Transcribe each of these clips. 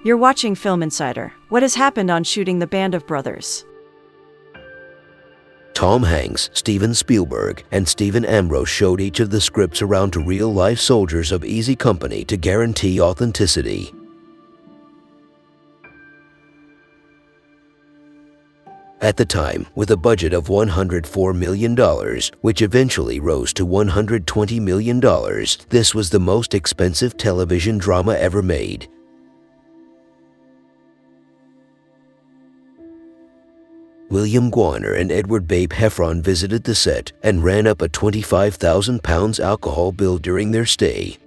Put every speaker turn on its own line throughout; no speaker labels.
You're watching Film Insider. What has happened on shooting the Band of Brothers?
Tom Hanks, Steven Spielberg, and Stephen Ambrose showed each of the scripts around to real-life soldiers of Easy Company to guarantee authenticity. At the time, with a budget of $104 million, which eventually rose to $120 million, this was the most expensive television drama ever made. William Gwiner and Edward Babe Heffron visited the set and ran up a £25,000 alcohol bill during their stay.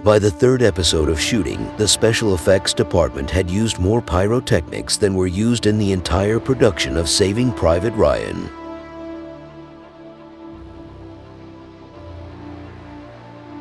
By the third episode of shooting, the special effects department had used more pyrotechnics than were used in the entire production of Saving Private Ryan.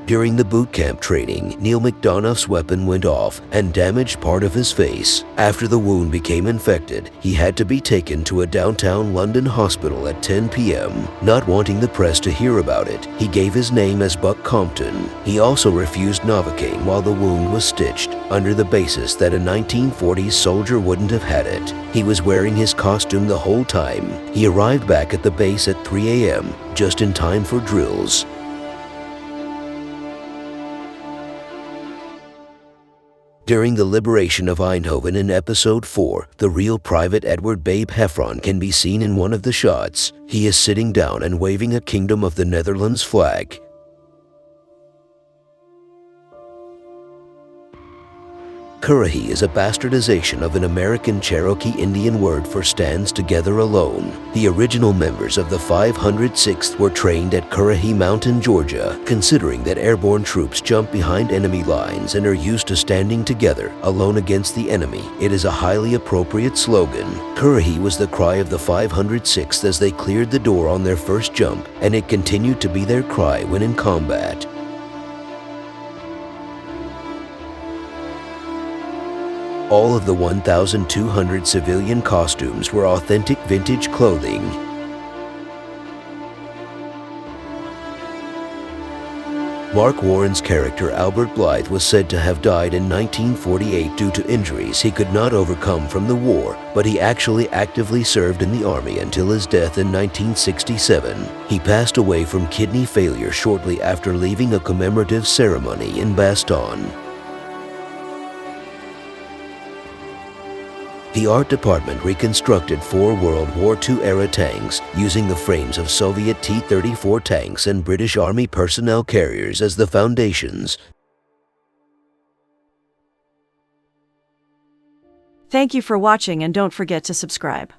During the boot camp training, Neil McDonough's weapon went off and damaged part of his face. After the wound became infected, he had to be taken to a downtown London hospital at 10 p.m. Not wanting the press to hear about it, he gave his name as Buck Compton. He also refused Novocaine while the wound was stitched, under the basis that a 1940s soldier wouldn't have had it. He was wearing his costume the whole time. He arrived back at the base at 3 a.m., just in time for drills. During the liberation of Eindhoven in Episode 4, the real Private Edward Babe Heffron can be seen in one of the shots. He is sitting down and waving a Kingdom of the Netherlands flag. Currahee is a bastardization of an American Cherokee Indian word for stands together alone. The original members of the 506th were trained at Currahee Mountain, Georgia. Considering that airborne troops jump behind enemy lines and are used to standing together, alone against the enemy, it is a highly appropriate slogan. Currahee was the cry of the 506th as they cleared the door on their first jump, and it continued to be their cry when in combat. All of the 1,200 civilian costumes were authentic vintage clothing. Mark Warren's character Albert Blythe was said to have died in 1948 due to injuries he could not overcome from the war, but he actually actively served in the Army until his death in 1967. He passed away from kidney failure shortly after leaving a commemorative ceremony in Bastogne. The art department reconstructed 4 World War II-era tanks using the frames of Soviet T-34 tanks and British Army personnel carriers as the foundations.
Thank you for watching, and don't forget to subscribe.